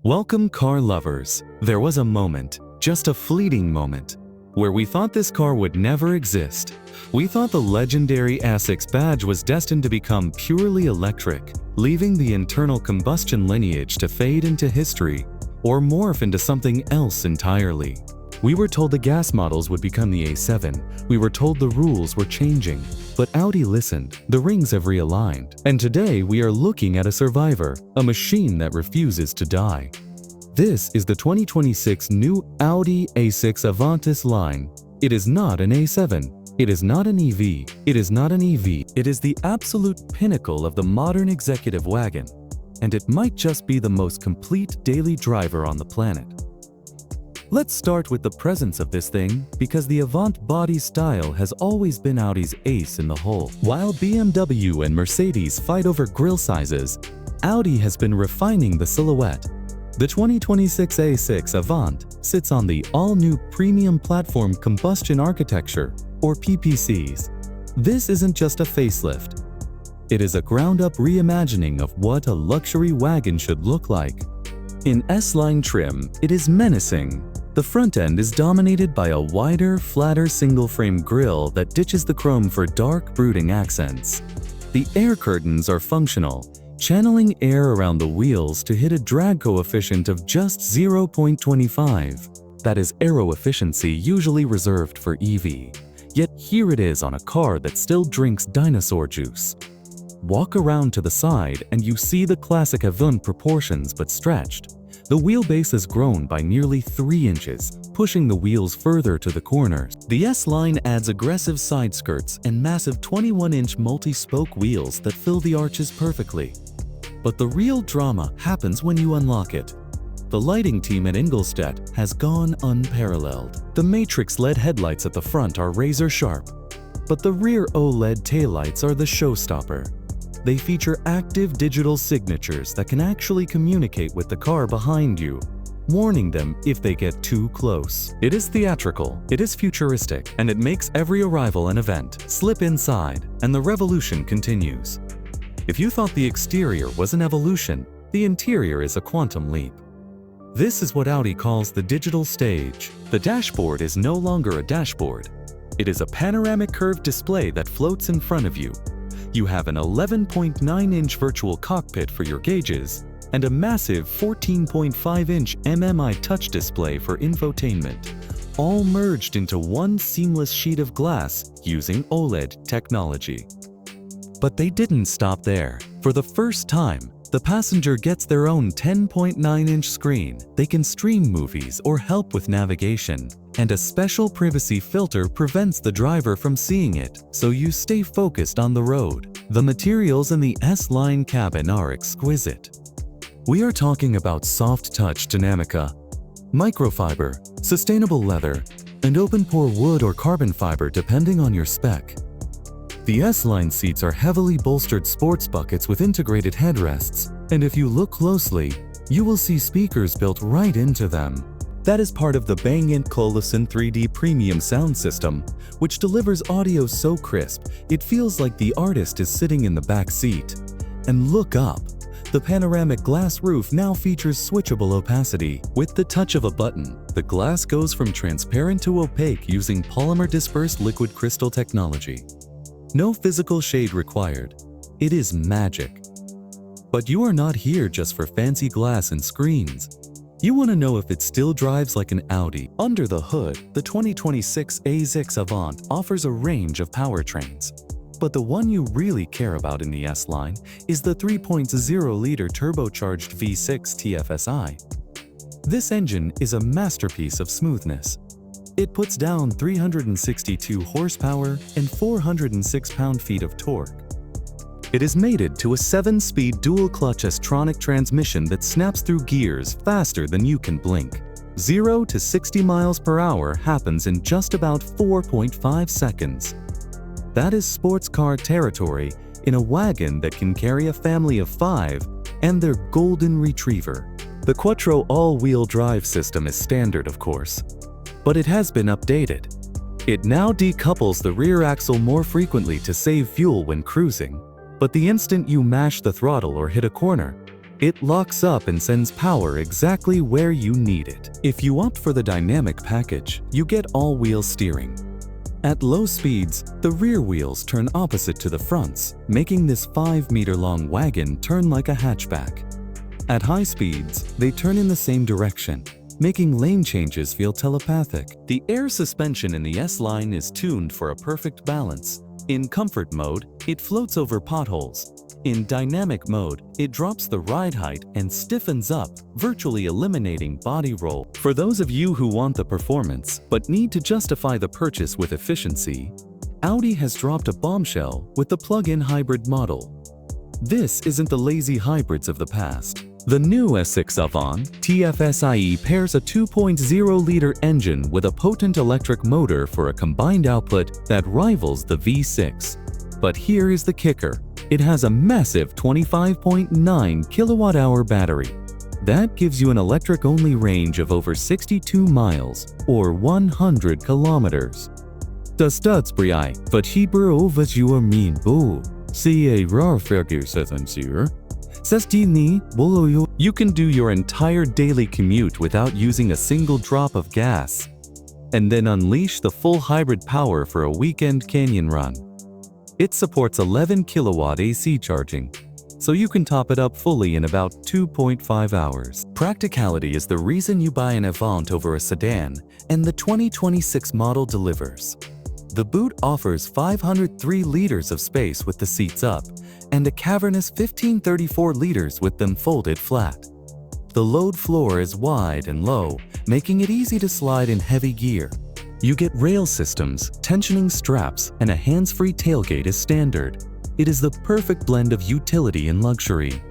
Welcome, car lovers. There was a moment, just a fleeting moment, where we thought this car would never exist. We thought the legendary A6 badge was destined to become purely electric, leaving the internal combustion lineage to fade into history or morph into something else entirely. We were told the gas models would become the A7. We were told the rules were changing. But Audi listened, the rings have realigned, and today we are looking at a survivor, a machine that refuses to die. This is the 2026 new Audi A6 Avant S line. It is not an A7. It is not an EV. It is not an EV. It is the absolute pinnacle of the modern executive wagon. And it might just be the most complete daily driver on the planet. Let's start with the presence of this thing, because the Avant body style has always been Audi's ace in the hole. While BMW and Mercedes fight over grille sizes, Audi has been refining the silhouette. The 2026 A6 Avant sits on the all-new Premium Platform Combustion architecture, or PPCs. This isn't just a facelift. It is a ground-up reimagining of what a luxury wagon should look like. In S-line trim, it is menacing. The front end is dominated by a wider, flatter single-frame grille that ditches the chrome for dark, brooding accents. The air curtains are functional, channeling air around the wheels to hit a drag coefficient of just 0.25. That is aero efficiency usually reserved for EV. Yet here it is on a car that still drinks dinosaur juice. Walk around to the side and you see the classic Avant proportions but stretched. The wheelbase has grown by nearly 3 inches, pushing the wheels further to the corners. The S-line adds aggressive side skirts and massive 21-inch multi-spoke wheels that fill the arches perfectly. But the real drama happens when you unlock it. The lighting team at Ingolstadt has gone unparalleled. The matrix LED headlights at the front are razor sharp, but the rear OLED taillights are the showstopper. They feature active digital signatures that can actually communicate with the car behind you, warning them if they get too close. It is theatrical, it is futuristic, and it makes every arrival an event. Slip inside, and the revolution continues. If you thought the exterior was an evolution, the interior is a quantum leap. This is what Audi calls the digital stage. The dashboard is no longer a dashboard. It is a panoramic curved display that floats in front of you. You have an 11.9-inch virtual cockpit for your gauges and a massive 14.5-inch MMI touch display for infotainment, all merged into one seamless sheet of glass using OLED technology. But they didn't stop there. For the first time, the passenger gets their own 10.9-inch screen. They can stream movies or help with navigation, and a special privacy filter prevents the driver from seeing it, so you stay focused on the road. The materials in the S-line cabin are exquisite. We are talking about soft touch Dinamica, microfiber, sustainable leather, and open-pore wood or carbon fiber depending on your spec. The S-line seats are heavily bolstered sports buckets with integrated headrests, and if you look closely, you will see speakers built right into them. That is part of the Bang & Olufsen 3D premium sound system, which delivers audio so crisp, it feels like the artist is sitting in the back seat. And look up. The panoramic glass roof now features switchable opacity. With the touch of a button, the glass goes from transparent to opaque using polymer dispersed liquid crystal technology. No physical shade required. It is magic. But you are not here just for fancy glass and screens. You want to know if it still drives like an Audi. Under the hood, the 2026 A6 Avant offers a range of powertrains. But the one you really care about in the S-line is the 3.0-liter turbocharged V6 TFSI. This engine is a masterpiece of smoothness. It puts down 362 horsepower and 406 pound-feet of torque. It is mated to a 7-speed dual-clutch S-tronic transmission that snaps through gears faster than you can blink. 0 to 60 miles per hour happens in just about 4.5 seconds. That is sports car territory in a wagon that can carry a family of 5 and their golden retriever. The Quattro all-wheel drive system is standard, of course, but it has been updated. It now decouples the rear axle more frequently to save fuel when cruising, but the instant you mash the throttle or hit a corner, It locks up and sends power exactly where you need it. If you opt for the dynamic package, you get all-wheel steering. At low speeds, the rear wheels turn opposite to the fronts, making this 5-meter-long wagon turn like a hatchback. At high speeds, they turn in the same direction, making lane changes feel telepathic. The air suspension in the S-Line is tuned for a perfect balance. In comfort mode, it floats over potholes. In dynamic mode, it drops the ride height and stiffens up, virtually eliminating body roll. For those of you who want the performance but need to justify the purchase with efficiency, Audi has dropped a bombshell with the plug-in hybrid model. This isn't the lazy hybrids of the past. The new A6 Avant TFSIe pairs a 2.0-liter engine with a potent electric motor for a combined output that rivals the V6. But here is the kicker. It has a massive 25.9 kilowatt-hour battery. That gives you an electric-only range of over 62 miles, or 100 kilometers. De stadsbrei, wat hyper over your mean boo. See a rar verkeersatenseur. You can do your entire daily commute without using a single drop of gas, and then unleash the full hybrid power for a weekend canyon run. It supports 11 kilowatt AC charging, so you can top it up fully in about 2.5 hours. Practicality is the reason you buy an Avant over a sedan, and the 2026 model delivers. The boot offers 503 liters of space with the seats up, and a cavernous 1534 liters with them folded flat. The load floor is wide and low, making it easy to slide in heavy gear. You get rail systems, tensioning straps, and a hands-free tailgate as standard. It is the perfect blend of utility and luxury.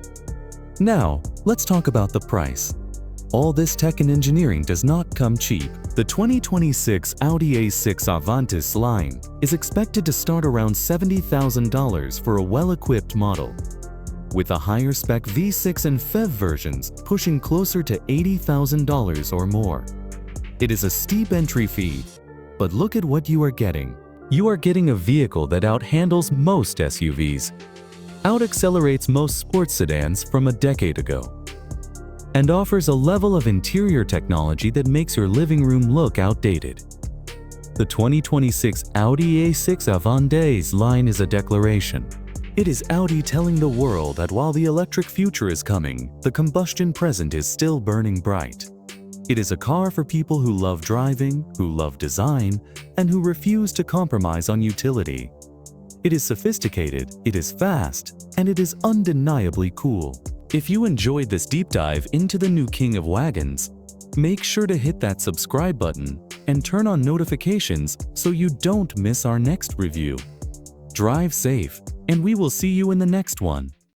Now, let's talk about the price. All this tech and engineering does not come cheap. The 2026 Audi A6 Avant S line is expected to start around $70,000 for a well-equipped model, with a higher spec V6 and PHEV versions pushing closer to $80,000 or more. It is a steep entry fee, but look at what you are getting. You are getting a vehicle that outhandles most SUVs, out-accelerates most sports sedans from a decade ago, and offers a level of interior technology that makes your living room look outdated. The 2026 Audi A6 Avant S line is a declaration. It is Audi telling the world that while the electric future is coming, the combustion present is still burning bright. It is a car for people who love driving, who love design, and who refuse to compromise on utility. It is sophisticated, it is fast, and it is undeniably cool. If you enjoyed this deep dive into the new king of wagons, make sure to hit that subscribe button and turn on notifications so you don't miss our next review. Drive safe, and we will see you in the next one.